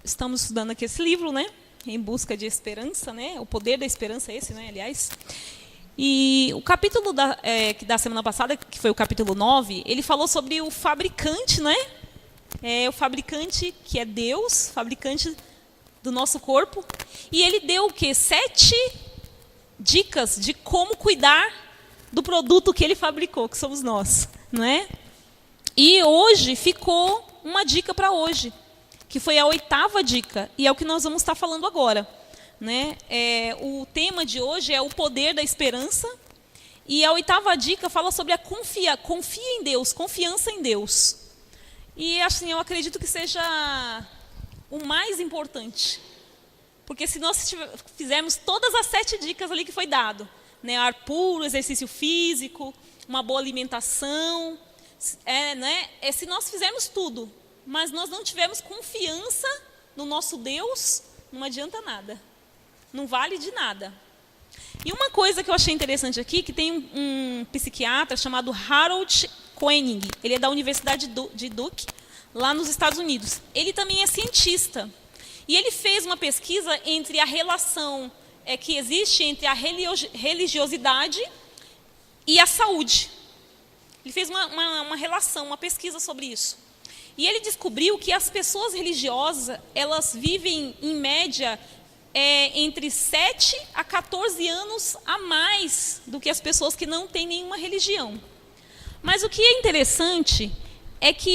estamos estudando aqui esse livro, né? Em busca de esperança, né? O poder da esperança é esse, né? Aliás. E o capítulo da semana passada, que foi o capítulo 9, ele falou sobre o fabricante, né? O fabricante que é Deus, fabricante do nosso corpo. E ele deu o quê? 7 dicas de como cuidar do produto que ele fabricou, que somos nós, não é? E hoje ficou uma dica para hoje, que foi a 8ª dica, e é o que nós vamos estar falando agora, né? O tema de hoje é o poder da esperança, e a 8ª dica fala sobre a confia em Deus, confiança em Deus. E assim, eu acredito que seja o mais importante, porque se nós fizermos todas as 7 dicas ali que foi dado, né? Ar puro, exercício físico, uma boa alimentação, se nós fizermos tudo, mas nós não tivermos confiança no nosso Deus, não adianta nada. Não vale de nada. E uma coisa que eu achei interessante aqui, que tem um psiquiatra chamado Harold Koenig. Ele é da Universidade de Duke, lá nos Estados Unidos. Ele também é cientista. E ele fez uma pesquisa entre a relação que existe entre a religiosidade e a saúde. Ele fez uma relação, uma pesquisa sobre isso. E ele descobriu que as pessoas religiosas, elas vivem, em média, entre 7 a 14 anos a mais do que as pessoas que não têm nenhuma religião. Mas o que é interessante é que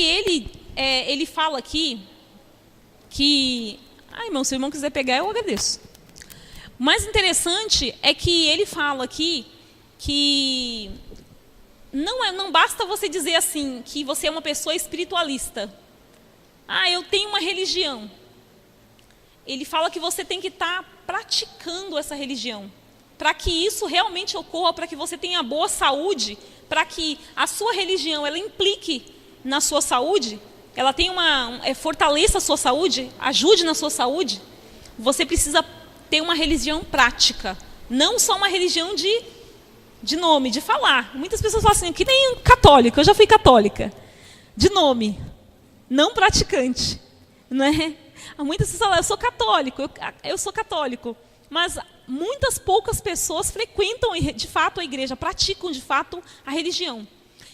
ele fala aqui que... irmão, se o irmão quiser pegar, eu agradeço. O mais interessante é que ele fala aqui que... Não basta você dizer assim, que você é uma pessoa espiritualista. Eu tenho uma religião. Ele fala que você tem que estar praticando essa religião. Para que isso realmente ocorra, para que você tenha boa saúde, para que a sua religião ela implique na sua saúde, ela tenha fortaleça a sua saúde, ajude na sua saúde, você precisa ter uma religião prática. Não só uma religião de nome, de falar. Muitas pessoas falam assim, que nem católica, eu já fui católica. De nome, não praticante. Não é? Muitas pessoas falam, eu sou católico. Mas muitas poucas pessoas frequentam de fato a igreja, praticam de fato a religião.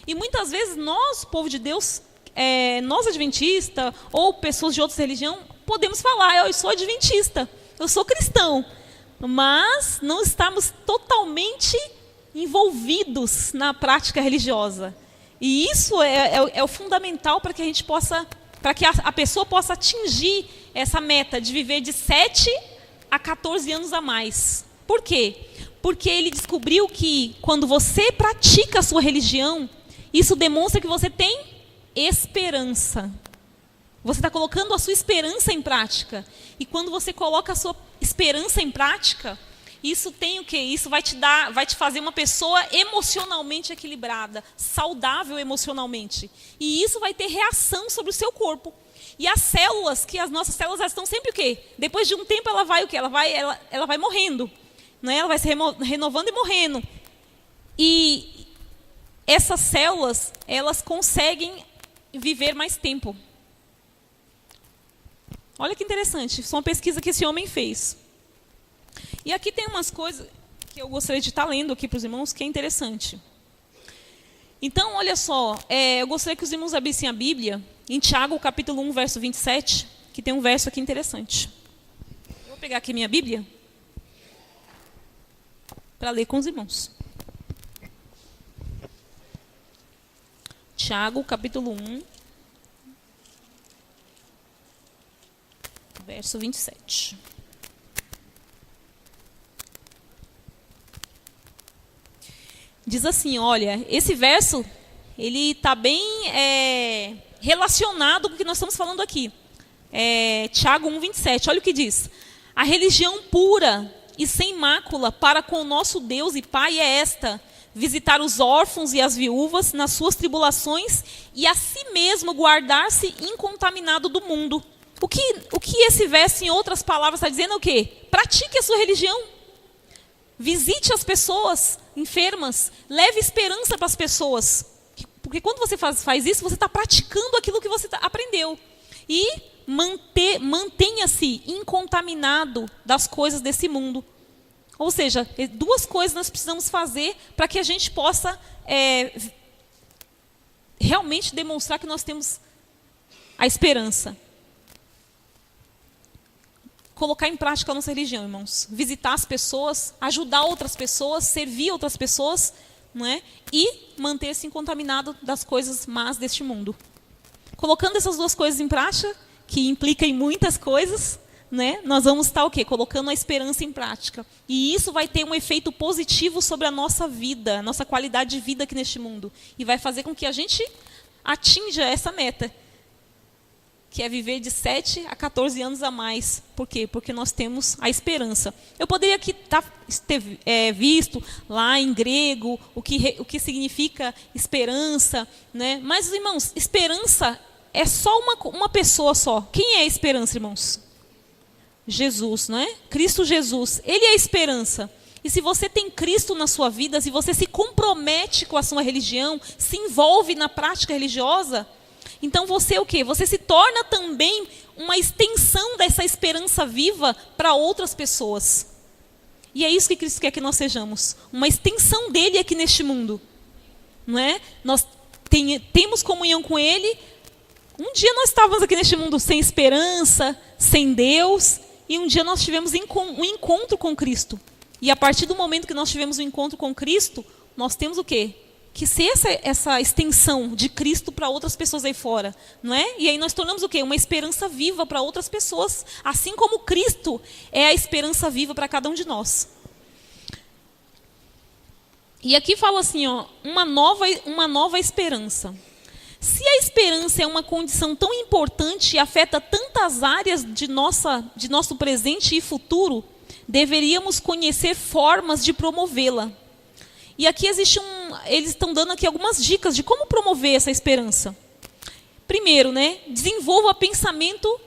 E muitas vezes nós, povo de Deus, nós adventistas, ou pessoas de outras religiões, podemos falar, eu sou adventista, eu sou cristão. Mas não estamos totalmente envolvidos na prática religiosa. E isso é o fundamental para que a gente possa, para que a pessoa possa atingir essa meta de viver de 7 a 14 anos a mais. Por quê? Porque ele descobriu que quando você pratica a sua religião, isso demonstra que você tem esperança. Você está colocando a sua esperança em prática. E quando você coloca a sua esperança em prática, isso tem o quê? Isso vai te fazer uma pessoa emocionalmente equilibrada, saudável emocionalmente. E isso vai ter reação sobre o seu corpo. E as nossas células, elas estão sempre o quê? Depois de um tempo ela vai o quê? Ela vai morrendo. Não é? Ela vai se renovando e morrendo. E essas células, elas conseguem viver mais tempo. Olha que interessante. Isso é uma pesquisa que esse homem fez. E aqui tem umas coisas que eu gostaria de estar lendo aqui para os irmãos, que é interessante. Então, olha só, eu gostaria que os irmãos abrissem a Bíblia, em Tiago, capítulo 1, verso 27, que tem um verso aqui interessante. Eu vou pegar aqui minha Bíblia, para ler com os irmãos. Tiago, capítulo 1, verso 27. Diz assim, olha, esse verso, ele está bem relacionado com o que nós estamos falando aqui. Tiago 1, 27, olha o que diz. A religião pura e sem mácula para com o nosso Deus e Pai é esta, visitar os órfãos e as viúvas nas suas tribulações e a si mesmo guardar-se incontaminado do mundo. O que esse verso, em outras palavras, está dizendo é o quê? Pratique a sua religião. Visite as pessoas enfermas, leve esperança para as pessoas. Porque quando você faz isso, você está praticando aquilo que você aprendeu. E mantenha-se incontaminado das coisas desse mundo. Ou seja, duas coisas nós precisamos fazer para que a gente possa realmente demonstrar que nós temos a esperança. Colocar em prática a nossa religião, irmãos. Visitar as pessoas, ajudar outras pessoas, servir outras pessoas, não é? E manter-se incontaminado das coisas más deste mundo. Colocando essas duas coisas em prática, que implica em muitas coisas, né? Nós vamos estar o quê? Colocando a esperança em prática. E isso vai ter um efeito positivo sobre a nossa vida, a nossa qualidade de vida aqui neste mundo. E vai fazer com que a gente atinja essa meta, que é viver de 7 a 14 anos a mais. Por quê? Porque nós temos a esperança. Eu poderia aqui ter visto lá em grego o que significa esperança, né? Mas, irmãos, esperança é só uma pessoa só. Quem é a esperança, irmãos? Jesus, não é? Cristo Jesus. Ele é a esperança. E se você tem Cristo na sua vida, se você se compromete com a sua religião, se envolve na prática religiosa, então você o quê? Você se torna também uma extensão dessa esperança viva para outras pessoas. E é isso que Cristo quer que nós sejamos. Uma extensão dele aqui neste mundo. Não é? Nós temos comunhão com ele. Um dia nós estávamos aqui neste mundo sem esperança, sem Deus. E um dia nós tivemos um encontro com Cristo. E a partir do momento que nós tivemos um encontro com Cristo, nós temos o quê? Que ser essa extensão de Cristo para outras pessoas aí fora, não é? E aí nós tornamos o quê? Uma esperança viva para outras pessoas, assim como Cristo é a esperança viva para cada um de nós. E aqui fala assim, ó, uma nova esperança. Se a esperança é uma condição tão importante e afeta tantas áreas de nosso presente e futuro, deveríamos conhecer formas de promovê-la. E aqui eles estão dando aqui algumas dicas de como promover essa esperança. Primeiro, né, desenvolva pensamento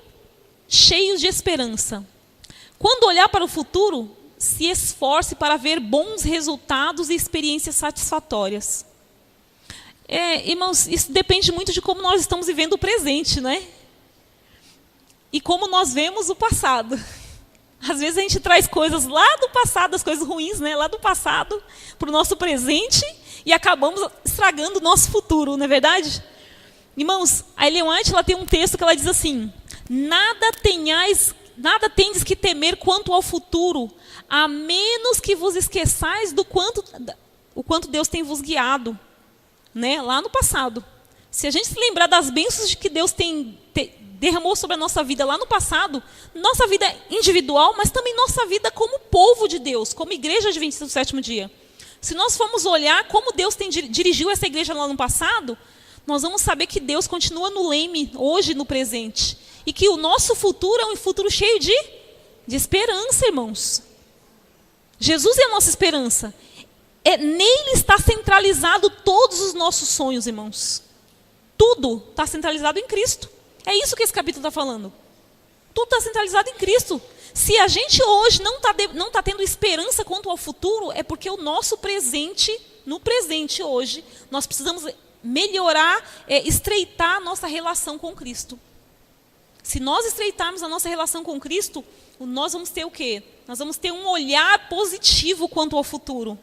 cheios de esperança. Quando olhar para o futuro, se esforce para ver bons resultados e experiências satisfatórias. Irmãos, isso depende muito de como nós estamos vivendo o presente, né? E como nós vemos o passado. Às vezes a gente traz coisas lá do passado, as coisas ruins, né, lá do passado, para o nosso presente e acabamos estragando o nosso futuro, não é verdade? Irmãos, a Ellen White ela tem um texto que ela diz assim: nada tendes que temer quanto ao futuro, a menos que vos esqueçais o quanto Deus tem vos guiado, né, lá no passado. Se a gente se lembrar das bênçãos que Deus derramou sobre a nossa vida lá no passado, nossa vida individual, mas também nossa vida como povo de Deus, como igreja adventista do sétimo dia. Se nós formos olhar como Deus dirigiu essa igreja lá no passado, nós vamos saber que Deus continua no leme, hoje, no presente. E que o nosso futuro é um futuro cheio de esperança, irmãos. Jesus é a nossa esperança. Nele está centralizado todos os nossos sonhos, irmãos. Tudo está centralizado em Cristo. É isso que esse capítulo está falando. Tudo está centralizado em Cristo. Se a gente hoje não tá tendo esperança quanto ao futuro, é porque o nosso presente, no presente hoje, nós precisamos melhorar, estreitar a nossa relação com Cristo. Se nós estreitarmos a nossa relação com Cristo, nós vamos ter o quê? Nós vamos ter um olhar positivo quanto ao futuro.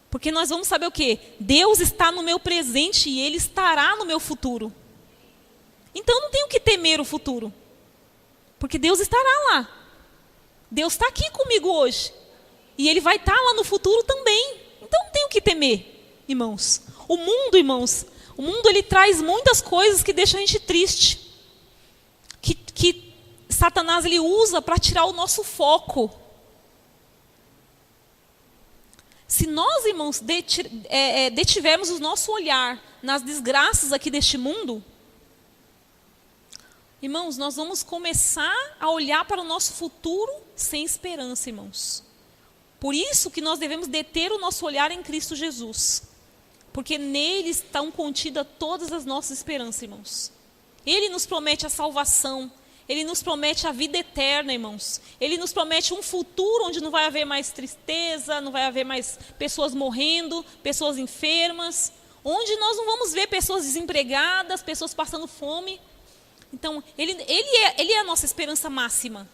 Porque nós vamos saber o quê? Deus está no meu presente e Ele estará no meu futuro. Então eu não tenho que temer o futuro. Porque Deus estará lá. Deus está aqui comigo hoje. E Ele vai estar lá no futuro também. Então não tenho que temer, irmãos. O mundo, irmãos, o mundo ele traz muitas coisas que deixam a gente triste. Que Satanás ele usa para tirar o nosso foco. Se nós, irmãos, detivermos o nosso olhar nas desgraças aqui deste mundo, irmãos, nós vamos começar a olhar para o nosso futuro sem esperança, irmãos. Por isso que nós devemos deter o nosso olhar em Cristo Jesus. Porque nele estão contidas todas as nossas esperanças, irmãos. Ele nos promete a salvação. Ele nos promete a vida eterna, irmãos. Ele nos promete um futuro onde não vai haver mais tristeza, não vai haver mais pessoas morrendo, pessoas enfermas. Onde nós não vamos ver pessoas desempregadas, pessoas passando fome. Então, ele é a nossa esperança máxima.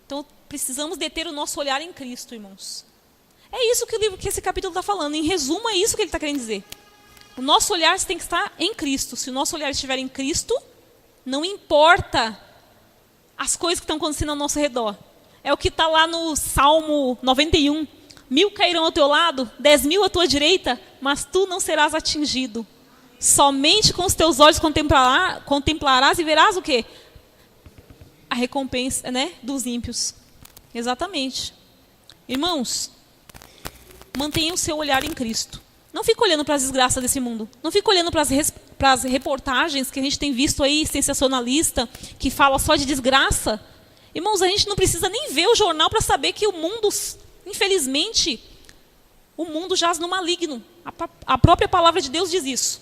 Então, precisamos deter o nosso olhar em Cristo, irmãos. É isso que esse capítulo está falando. Em resumo, é isso que ele está querendo dizer. O nosso olhar tem que estar em Cristo. Se o nosso olhar estiver em Cristo, não importa as coisas que estão acontecendo ao nosso redor. É o que está lá no Salmo 91. 1000 cairão ao teu lado, 10.000 à tua direita, mas tu não serás atingido. Somente com os teus olhos contemplarás e verás o quê? A recompensa, né, dos ímpios. Exatamente. Irmãos, mantenha o seu olhar em Cristo. Não fique olhando para as desgraças desse mundo. Não fique olhando para as reportagens que a gente tem visto aí, sensacionalista, que fala só de desgraça. Irmãos, a gente não precisa nem ver o jornal para saber que o mundo, infelizmente, o mundo jaz no maligno. A própria palavra de Deus diz isso.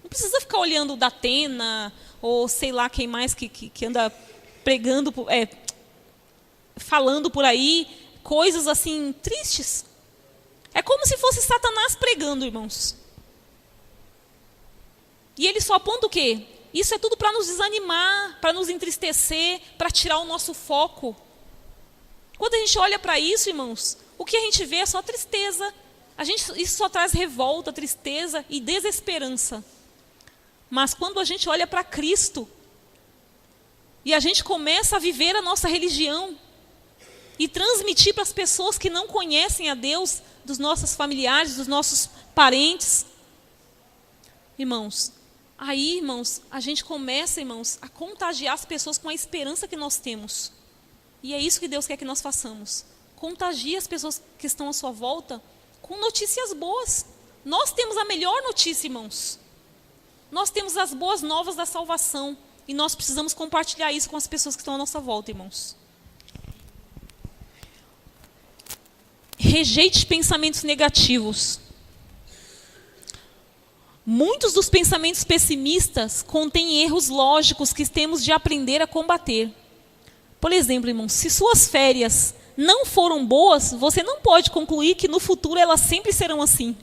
Não precisa ficar olhando da Atena, ou sei lá quem mais que anda pregando, falando por aí, coisas assim tristes. É como se fosse Satanás pregando, irmãos. E ele só aponta o quê? Isso é tudo para nos desanimar, para nos entristecer, para tirar o nosso foco. Quando a gente olha para isso, irmãos, o que a gente vê é só tristeza. Isso só traz revolta, tristeza e desesperança. Mas quando a gente olha para Cristo, e a gente começa a viver a nossa religião, e transmitir para as pessoas que não conhecem a Deus, dos nossos familiares, dos nossos parentes. Irmãos, aí, irmãos, a gente começa, irmãos, a contagiar as pessoas com a esperança que nós temos. E é isso que Deus quer que nós façamos. Contagie as pessoas que estão à sua volta com notícias boas. Nós temos a melhor notícia, irmãos. Nós temos as boas novas da salvação. E nós precisamos compartilhar isso com as pessoas que estão à nossa volta, irmãos. Rejeite pensamentos negativos. Muitos dos pensamentos pessimistas contêm erros lógicos que temos de aprender a combater. Por exemplo, irmãos, se suas férias não foram boas, você não pode concluir que no futuro elas sempre serão assim.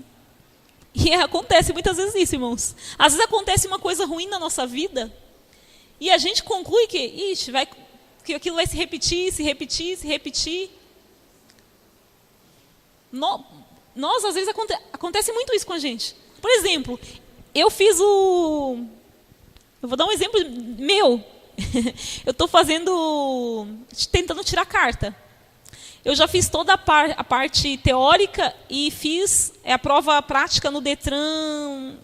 E acontece muitas vezes isso, irmãos. Às vezes acontece uma coisa ruim na nossa vida e a gente conclui que aquilo vai se repetir, se repetir, se repetir. Nós, às vezes, acontece muito isso com a gente. Por exemplo, eu vou dar um exemplo meu. Eu estou tentando tirar carta. Eu já fiz toda a parte teórica e fiz a prova prática no Detran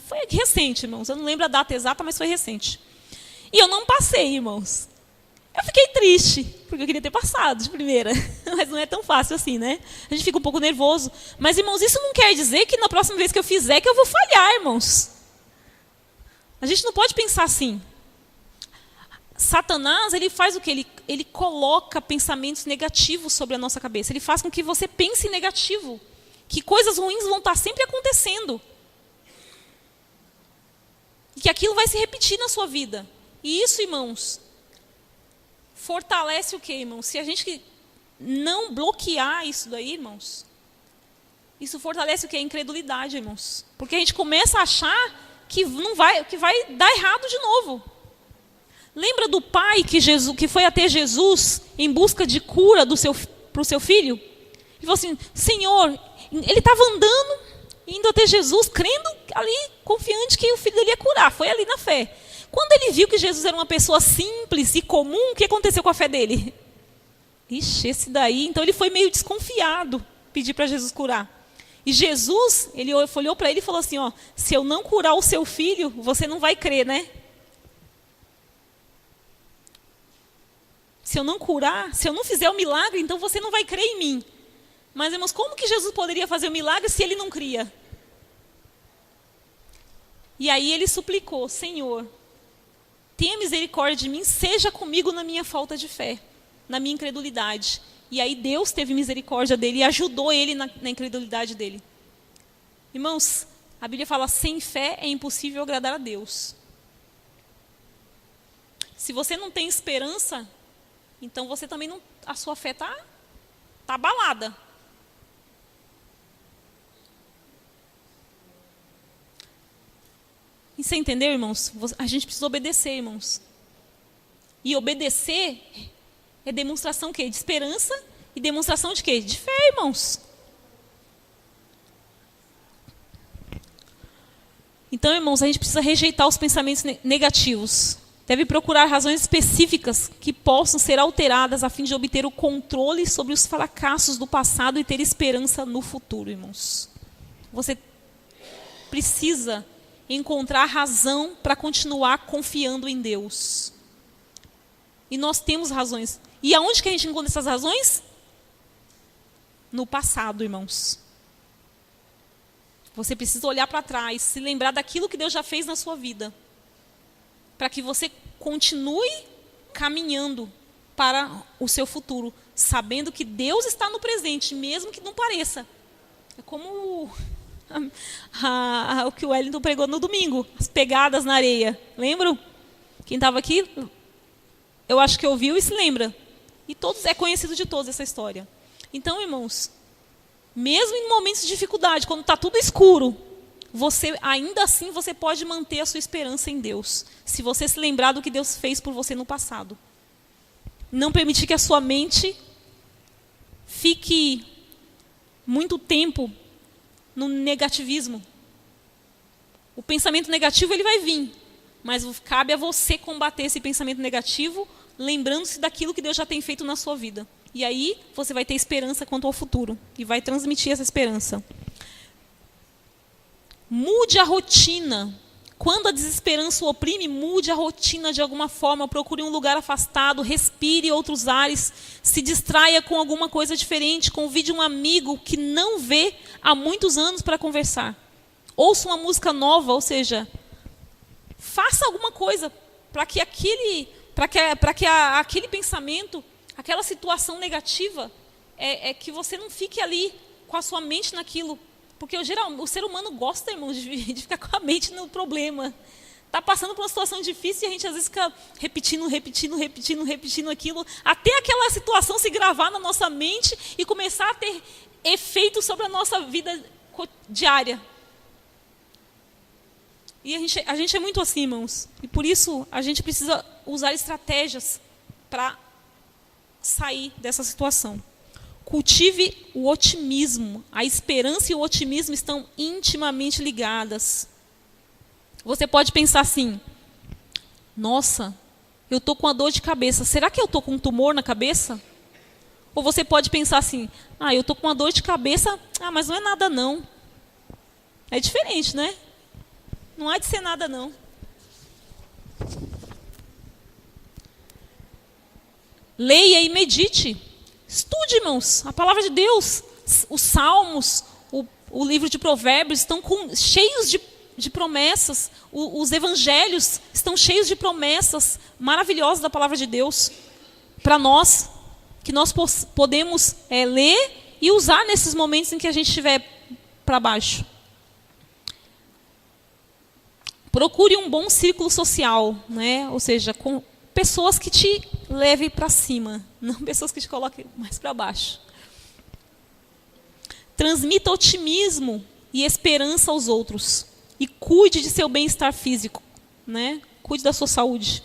foi recente, irmãos. Eu não lembro a data exata, mas foi recente. E eu não passei, irmãos. Eu fiquei triste, porque eu queria ter passado de primeira. Mas não é tão fácil assim, né? A gente fica um pouco nervoso. Mas, irmãos, isso não quer dizer que na próxima vez que eu fizer, que eu vou falhar, irmãos. A gente não pode pensar assim. Satanás, ele faz o quê? Ele coloca pensamentos negativos sobre a nossa cabeça. Ele faz com que você pense negativo. Que coisas ruins vão estar sempre acontecendo. E que aquilo vai se repetir na sua vida. E isso, irmãos, fortalece o quê, irmãos? Se a gente não bloquear isso daí, irmãos, isso fortalece o quê? A incredulidade, irmãos. Porque a gente começa a achar que vai dar errado de novo. Lembra do pai que foi até Jesus em busca de cura para o seu filho? Ele falou assim, Senhor, ele estava andando, indo até Jesus, crendo ali, confiante que o filho dele ia curar. Foi ali na fé. Quando ele viu que Jesus era uma pessoa simples e comum, o que aconteceu com a fé dele? Ixi, esse daí... Então ele foi meio desconfiado, pedir para Jesus curar. E Jesus, ele olhou para ele e falou assim, ó, se eu não curar o seu filho, você não vai crer, né? Se eu não curar, se eu não fizer o milagre, então você não vai crer em mim. Mas, irmãos, como que Jesus poderia fazer o milagre se ele não cria? E aí ele suplicou, Senhor, tenha misericórdia de mim, seja comigo na minha falta de fé, na minha incredulidade. E aí Deus teve misericórdia dele e ajudou ele na incredulidade dele. Irmãos, a Bíblia fala, sem fé é impossível agradar a Deus. Se você não tem esperança, então você também não, a sua fé está abalada. E você entendeu, irmãos? A gente precisa obedecer, irmãos. E obedecer é demonstração de esperança e demonstração de quê? De fé, irmãos. Então, irmãos, a gente precisa rejeitar os pensamentos negativos. Deve procurar razões específicas que possam ser alteradas a fim de obter o controle sobre os fracassos do passado e ter esperança no futuro, irmãos. Você precisa encontrar razão para continuar confiando em Deus. E nós temos razões. E aonde que a gente encontra essas razões? No passado, irmãos. Você precisa olhar para trás, se lembrar daquilo que Deus já fez na sua vida, para que você continue caminhando para o seu futuro, sabendo que Deus está no presente, mesmo que não pareça. É como o que o Wellington pregou no domingo, as pegadas na areia. Lembram? Quem estava aqui, eu acho que ouviu e se lembra. E é conhecido de todos essa história. Então, irmãos, mesmo em momentos de dificuldade, quando está tudo escuro, ainda assim você pode manter a sua esperança em Deus, se você se lembrar do que Deus fez por você no passado. Não permitir que a sua mente fique muito tempo no negativismo. O pensamento negativo ele vai vir, mas cabe a você combater esse pensamento negativo, lembrando-se daquilo que Deus já tem feito na sua vida. E aí você vai ter esperança quanto ao futuro e vai transmitir essa esperança. Mude a rotina. Quando a desesperança o oprime, mude a rotina de alguma forma. Procure um lugar afastado, respire outros ares, se distraia com alguma coisa diferente, convide um amigo que não vê há muitos anos para conversar. Ouça uma música nova, ou seja, faça alguma coisa para que aquele pensamento, aquela situação negativa, que você não fique ali com a sua mente naquilo. Porque o ser humano gosta, irmãos, de ficar com a mente no problema. Está passando por uma situação difícil e a gente às vezes fica repetindo aquilo, até aquela situação se gravar na nossa mente e começar a ter efeito sobre a nossa vida diária. E a gente é muito assim, irmãos. E por isso a gente precisa usar estratégias para sair dessa situação. Cultive o otimismo. A esperança e o otimismo estão intimamente ligadas. Você pode pensar assim: nossa, eu estou com uma dor de cabeça. Será que eu estou com um tumor na cabeça? Ou você pode pensar assim: eu estou com uma dor de cabeça, mas não é nada não. É diferente, né? Não há de ser nada não. Leia e medite. Estude, irmãos, a palavra de Deus. Os salmos, o livro de provérbios estão cheios de promessas. Os evangelhos estão cheios de promessas maravilhosas da palavra de Deus para nós, que nós podemos ler e usar nesses momentos em que a gente estiver para baixo. Procure um bom círculo social, né? Ou seja, com pessoas que te levem para cima, não pessoas que te coloquem mais para baixo. Transmita otimismo e esperança aos outros. E cuide de seu bem-estar físico, né? Cuide da sua saúde.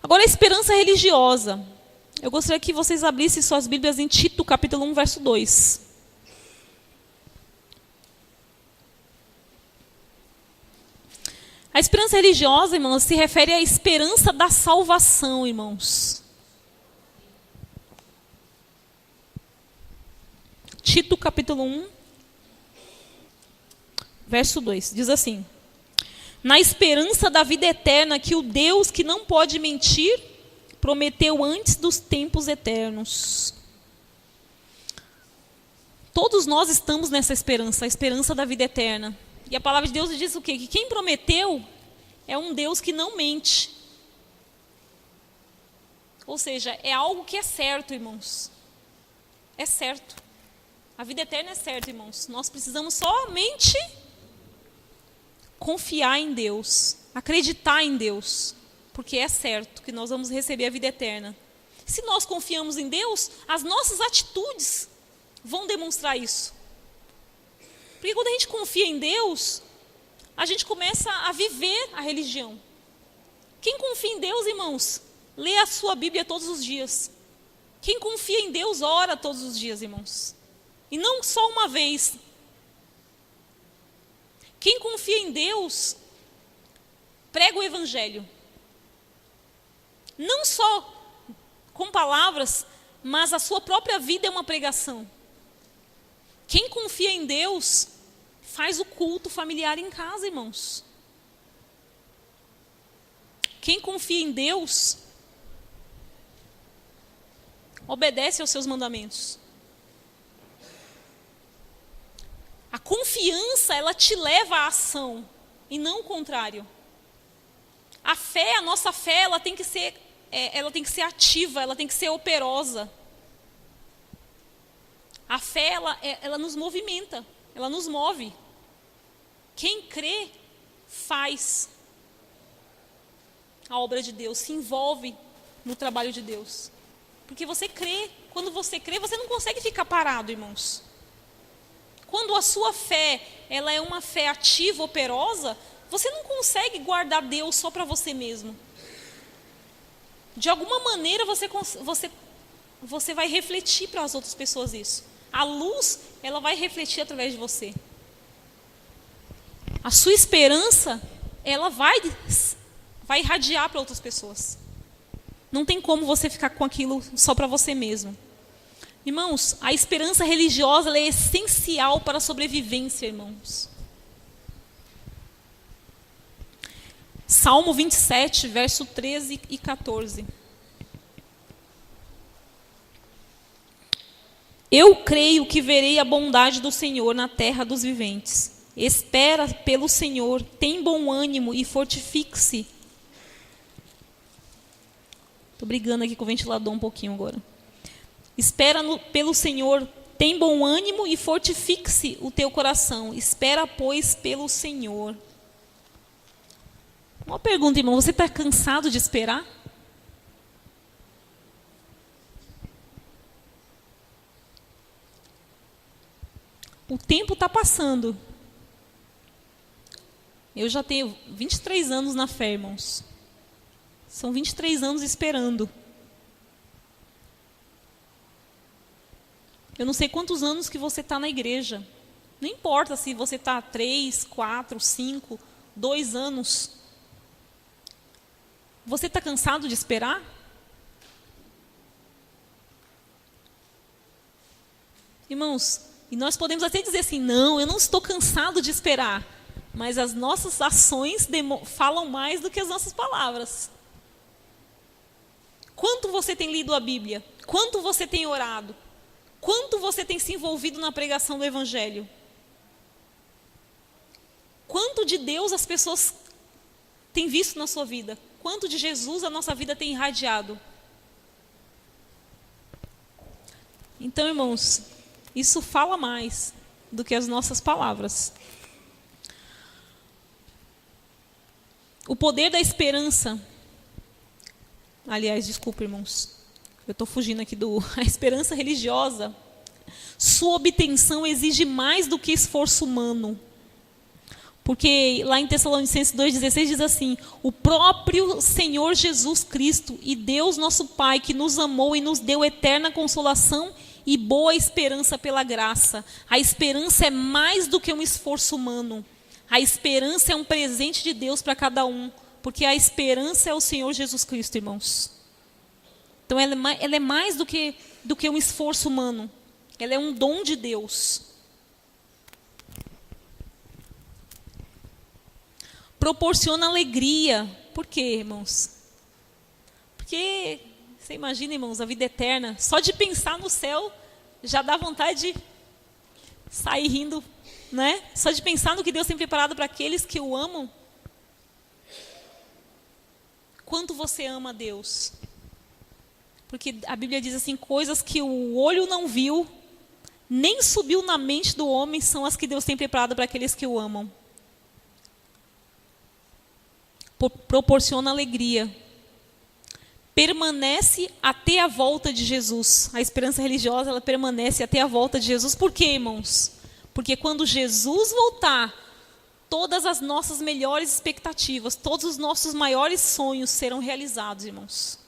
Agora, a esperança religiosa. Eu gostaria que vocês abrissem suas Bíblias em Tito, capítulo 1, verso 2. A esperança religiosa, irmãos, se refere à esperança da salvação, irmãos. Tito, capítulo 1, verso 2, diz assim: na esperança da vida eterna que o Deus que não pode mentir prometeu antes dos tempos eternos. Todos nós estamos nessa esperança, a esperança da vida eterna. E a palavra de Deus diz o quê? Que quem prometeu é um Deus que não mente. Ou seja, é algo que é certo, irmãos. É certo. A vida eterna é certa, irmãos. Nós precisamos somente confiar em Deus, acreditar em Deus, porque é certo que nós vamos receber a vida eterna. Se nós confiamos em Deus, as nossas atitudes vão demonstrar isso. Porque quando a gente confia em Deus, a gente começa a viver a religião. Quem confia em Deus, irmãos, lê a sua Bíblia todos os dias. Quem confia em Deus, ora todos os dias, irmãos. E não só uma vez. Quem confia em Deus, prega o Evangelho. Não só com palavras, mas a sua própria vida é uma pregação. Quem confia em Deus, faz o culto familiar em casa, irmãos. Quem confia em Deus, obedece aos seus mandamentos. A confiança, ela te leva à ação, e não o contrário. A fé, a nossa fé, ela tem que ser ativa, ela tem que ser operosa. A fé, ela nos movimenta, ela nos move. Quem crê, faz a obra de Deus, se envolve no trabalho de Deus. Porque você crê. Quando você crê, você não consegue ficar parado, irmãos. Quando a sua fé, ela é uma fé ativa, operosa, você não consegue guardar Deus só para você mesmo. De alguma maneira você vai refletir para as outras pessoas isso. A luz, ela vai refletir através de você. A sua esperança, ela vai irradiar para outras pessoas. Não tem como você ficar com aquilo só para você mesmo. Irmãos, a esperança religiosa, ela é essencial para a sobrevivência, irmãos. Salmo 27, verso 13 e 14. Eu creio que verei a bondade do Senhor na terra dos viventes. Espera pelo Senhor, tem bom ânimo e fortifique-se. Estou brigando aqui com o ventilador um pouquinho agora. Espera pelo Senhor, tem bom ânimo e fortifique-se o teu coração. Espera, pois, pelo Senhor. Uma pergunta, irmão, você está cansado de esperar? O tempo está passando. Eu já tenho 23 anos na fé, irmãos. São 23 anos esperando. Eu não sei quantos anos que você está na igreja. Não importa se você está 3, 4, 5, 2 anos. Você está cansado de esperar? Irmãos, e nós podemos até dizer assim, não, eu não estou cansado de esperar. Mas as nossas ações falam mais do que as nossas palavras. Quanto você tem lido a Bíblia? Quanto você tem orado? Quanto você tem se envolvido na pregação do Evangelho? Quanto de Deus as pessoas têm visto na sua vida? Quanto de Jesus a nossa vida tem irradiado? Então, irmãos, isso fala mais do que as nossas palavras. O poder da esperança. Aliás, desculpa, irmãos. Eu estou fugindo aqui a esperança religiosa. Sua obtenção exige mais do que esforço humano. Porque lá em Tessalonicenses 2,16 diz assim: o próprio Senhor Jesus Cristo e Deus nosso Pai, que nos amou e nos deu eterna consolação e boa esperança pela graça. A esperança é mais do que um esforço humano. A esperança é um presente de Deus para cada um. Porque a esperança é o Senhor Jesus Cristo, irmãos. Então ela é mais do que um esforço humano. Ela é um dom de Deus. Proporciona alegria. Por quê, irmãos? Porque, você imagina, irmãos, a vida eterna. Só de pensar no céu, já dá vontade de sair rindo, né? Só de pensar no que Deus tem preparado para aqueles que o amam. Quanto você ama a Deus? Porque a Bíblia diz assim, coisas que o olho não viu, nem subiu na mente do homem, são as que Deus tem preparado para aqueles que o amam. Proporciona alegria. Permanece até a volta de Jesus. A esperança religiosa, ela permanece até a volta de Jesus. Por quê, irmãos? Porque quando Jesus voltar, todas as nossas melhores expectativas, todos os nossos maiores sonhos serão realizados, irmãos.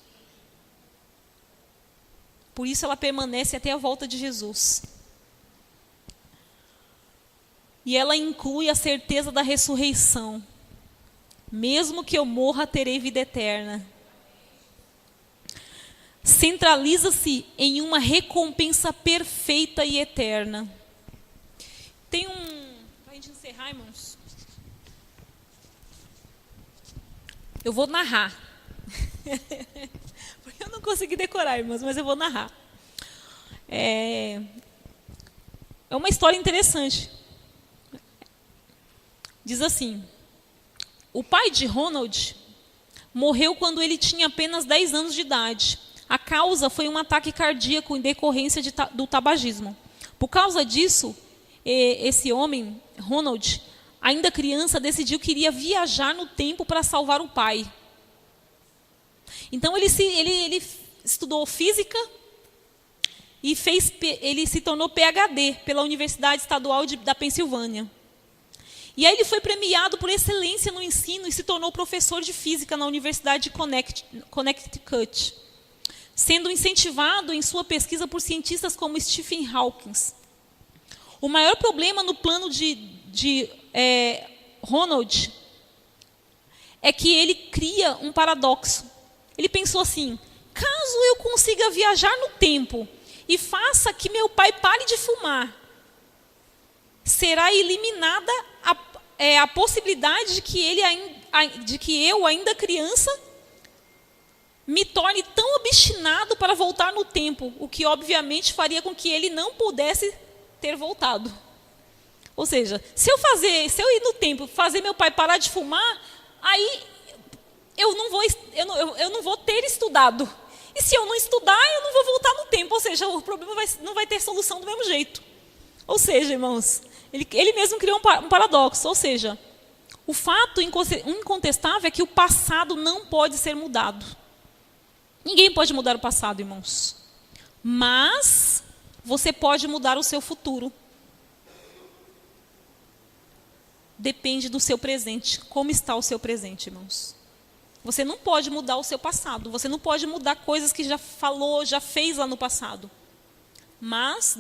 Por isso ela permanece até a volta de Jesus. E ela inclui a certeza da ressurreição. Mesmo que eu morra, terei vida eterna. Centraliza-se em uma recompensa perfeita e eterna. Tem para a gente encerrar, irmãos. Eu vou narrar. Porque eu não consegui decorar, irmãos, mas eu vou narrar. É uma história interessante. Diz assim: o pai de Ronald morreu quando ele tinha apenas 10 anos de idade. A causa foi um ataque cardíaco em decorrência do tabagismo. Por causa disso, esse homem, Ronald, ainda criança, decidiu que iria viajar no tempo para salvar o pai. Então ele estudou física e ele se tornou PhD pela Universidade Estadual da Pensilvânia. E aí ele foi premiado por excelência no ensino e se tornou professor de física na Universidade de Connecticut, sendo incentivado em sua pesquisa por cientistas como Stephen Hawking. O maior problema no plano de Ronald é que ele cria um paradoxo. Ele pensou assim: caso eu consiga viajar no tempo e faça que meu pai pare de fumar, será eliminada a possibilidade de que eu, ainda criança, me torne tão obstinado para voltar no tempo, o que obviamente faria com que ele não pudesse ter voltado. Ou seja, se eu ir no tempo, fazer meu pai parar de fumar, aí eu não vou ter estudado. E se eu não estudar, eu não vou voltar no tempo. Ou seja, o problema não vai ter solução do mesmo jeito. Ou seja, irmãos, ele mesmo criou um paradoxo. Ou seja, o fato incontestável é que o passado não pode ser mudado. Ninguém pode mudar o passado, irmãos. Mas você pode mudar o seu futuro. Depende do seu presente. Como está o seu presente, irmãos? Você não pode mudar o seu passado. Você não pode mudar coisas que já falou, já fez lá no passado. Mas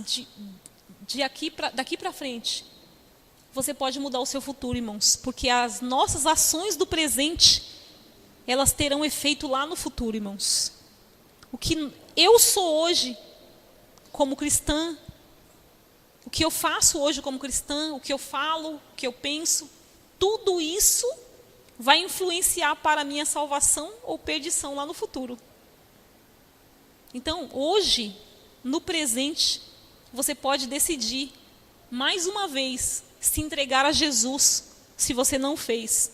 daqui para frente, você pode mudar o seu futuro, irmãos. Porque as nossas ações do presente, elas terão efeito lá no futuro, irmãos. O que eu sou hoje como cristã, o que eu faço hoje como cristã, o que eu falo, o que eu penso, tudo isso vai influenciar para a minha salvação ou perdição lá no futuro. Então, hoje, no presente, você pode decidir, mais uma vez, se entregar a Jesus, se você não fez.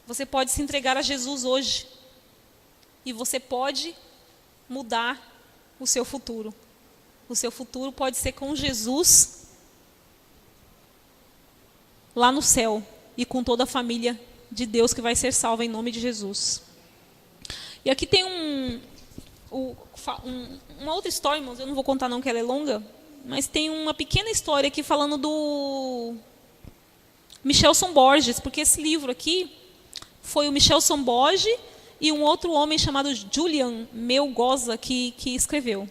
Você pode se entregar a Jesus hoje. E você pode mudar o seu futuro. O seu futuro pode ser com Jesus lá no céu e com toda a família de Deus que vai ser salva em nome de Jesus. E aqui tem uma outra história, irmãos, eu não vou contar não que ela é longa, mas tem uma pequena história aqui falando do Michelson Borges, porque esse livro aqui foi o Michelson Borges e um outro homem chamado Julian Melgoza que escreveu.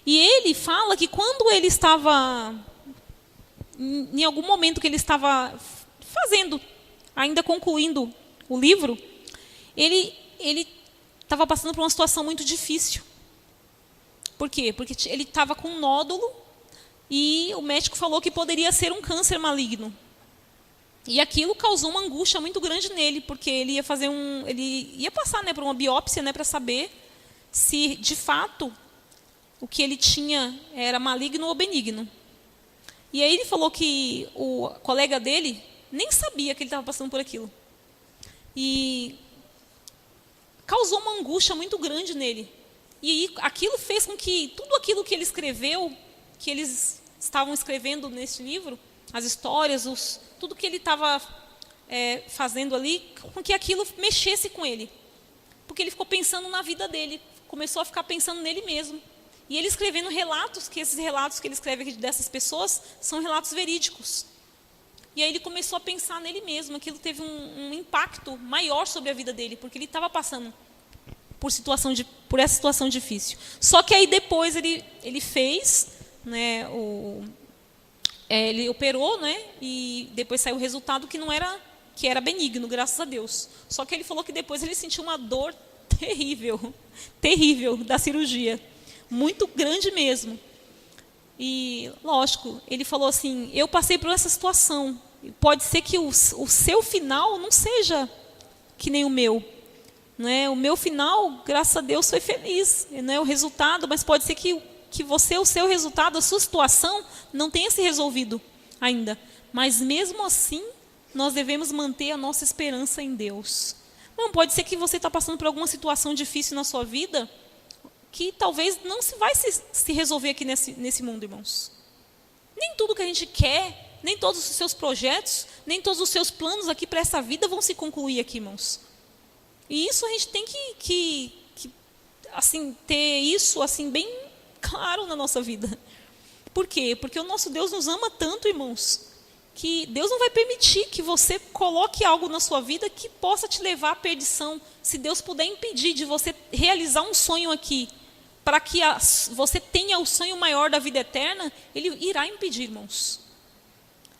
E ele fala que quando ele estava, em algum momento que ele estava fazendo, ainda concluindo o livro, ele estava passando por uma situação muito difícil. Por quê? Porque ele estava com um nódulo e o médico falou que poderia ser um câncer maligno. E aquilo causou uma angústia muito grande nele, porque ele ia passar, né, por uma biópsia, né, para saber se de fato o que ele tinha era maligno ou benigno. E aí ele falou que o colega dele nem sabia que ele estava passando por aquilo. E causou uma angústia muito grande nele. E aquilo fez com que tudo aquilo que ele escreveu, que eles estavam escrevendo nesse livro, as histórias, tudo que ele estava fazendo ali, com que aquilo mexesse com ele. Porque ele ficou pensando na vida dele, começou a ficar pensando nele mesmo. E ele escrevendo relatos, que esses relatos que ele escreve aqui dessas pessoas são relatos verídicos. E aí ele começou a pensar nele mesmo. Aquilo teve um impacto maior sobre a vida dele, porque ele estava passando por essa situação difícil. Só que aí depois ele fez, né, ele operou, né, e depois saiu o resultado que era benigno, graças a Deus. Só que ele falou que depois ele sentiu uma dor terrível, terrível da cirurgia, muito grande mesmo. E, lógico, ele falou assim, eu passei por essa situação, pode ser que o seu final não seja que nem o meu. Né? O meu final, graças a Deus, foi feliz. Não é o resultado, mas pode ser que o seu resultado, a sua situação, não tenha se resolvido ainda. Mas mesmo assim, nós devemos manter a nossa esperança em Deus. Não, pode ser que você está passando por alguma situação difícil na sua vida, que talvez não vai se resolver aqui nesse mundo, irmãos. Nem tudo que a gente quer, nem todos os seus projetos, nem todos os seus planos aqui para essa vida vão se concluir aqui, irmãos. E isso a gente tem que assim, ter isso assim, bem claro na nossa vida. Por quê? Porque o nosso Deus nos ama tanto, irmãos, que Deus não vai permitir que você coloque algo na sua vida que possa te levar à perdição. Se Deus puder impedir de você realizar um sonho aqui, para que você tenha o sonho maior da vida eterna, Ele irá impedir, irmãos.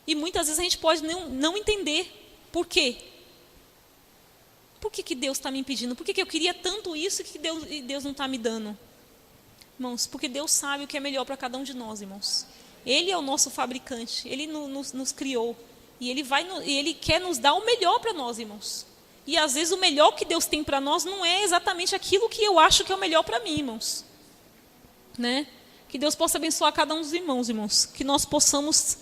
E muitas vezes a gente pode não entender. Por quê? Por que Deus está me impedindo? Por que eu queria tanto isso e Deus não está me dando? Irmãos, porque Deus sabe o que é melhor para cada um de nós, irmãos. Ele é o nosso fabricante, Ele nos criou. E Ele quer nos dar o melhor para nós, irmãos. E às vezes o melhor que Deus tem para nós não é exatamente aquilo que eu acho que é o melhor para mim, irmãos. Né? Que Deus possa abençoar cada um dos irmãos. Que nós possamos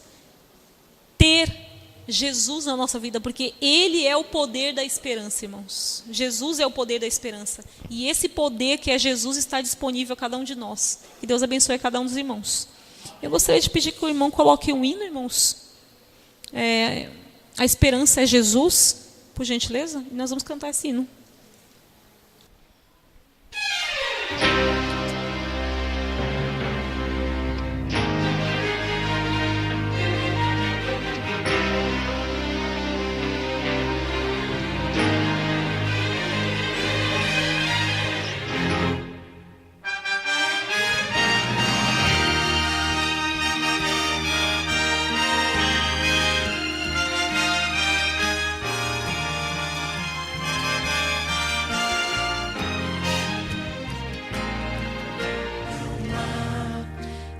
ter Jesus na nossa vida, porque Ele é o poder da esperança, irmãos. Jesus é o poder da esperança. E esse poder que é Jesus está disponível a cada um de nós. Que Deus abençoe a cada um dos irmãos. Eu gostaria de pedir que o irmão coloque um hino, irmãos. A esperança é Jesus, por gentileza. E nós vamos cantar esse hino.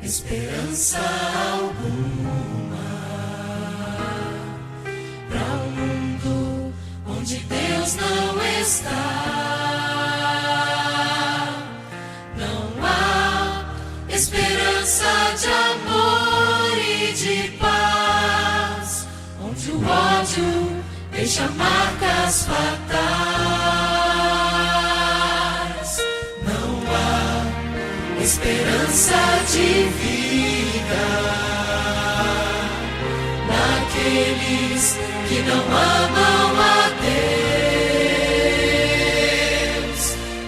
Esperança alguma para um mundo onde Deus não está. Não há esperança de amor e de paz, onde o ódio deixa marcas fatais. Não há esperança de vida naqueles que não amam a Deus.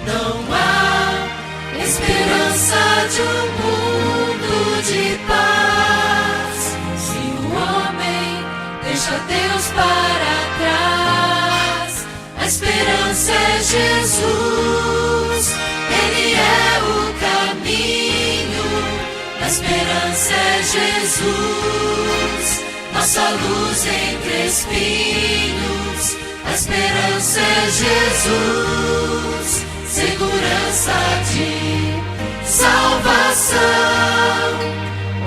Não há esperança de um mundo de paz se o homem deixa Deus para trás. A esperança é Jesus, Ele é o caminho. A esperança é Jesus, nossa luz entre espinhos. A esperança é Jesus, segurança de salvação,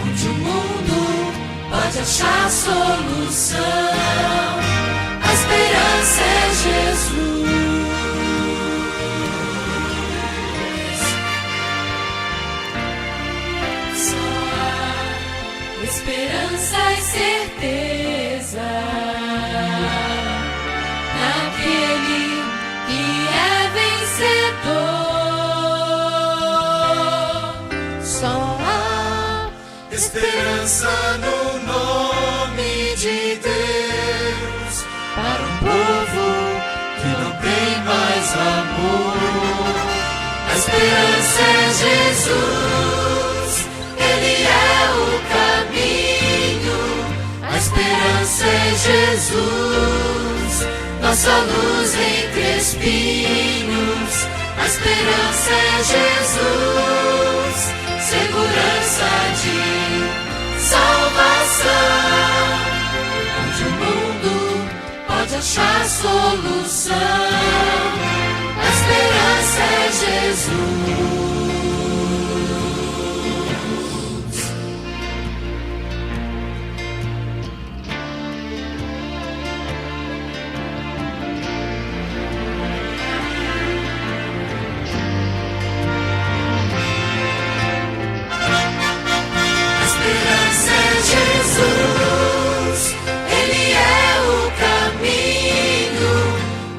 onde o mundo pode achar solução. A esperança é Jesus. Esperança e certeza naquele que é vencedor. Só há esperança no nome de Deus para um povo que não tem mais amor. A esperança é Jesus, Ele é o caminho. A esperança é Jesus, nossa luz entre espinhos. A esperança é Jesus, segurança de salvação, onde o mundo pode achar solução. A esperança é Jesus. Jesus, Ele é o caminho.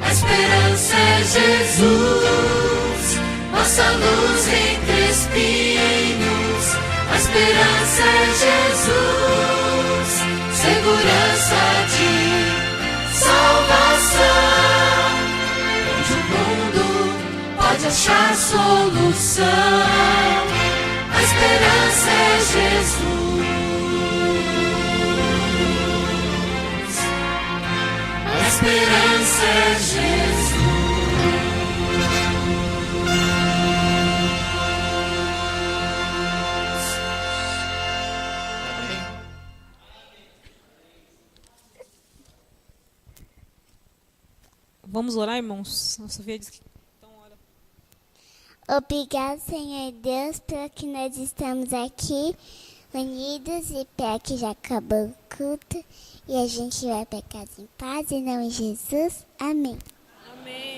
A esperança é Jesus, nossa luz entre espinhos. A esperança é Jesus, segurança de salvação, onde o mundo pode achar solução. A esperança é Jesus. A esperança é Jesus. Vamos orar, irmãos? A Sofia diz que... Então, ora. Obrigado, Senhor Deus, pelo que nós estamos aqui unidos e para que já acabou o culto e a gente vai para casa em paz, em nome de Jesus. Amém. Amém.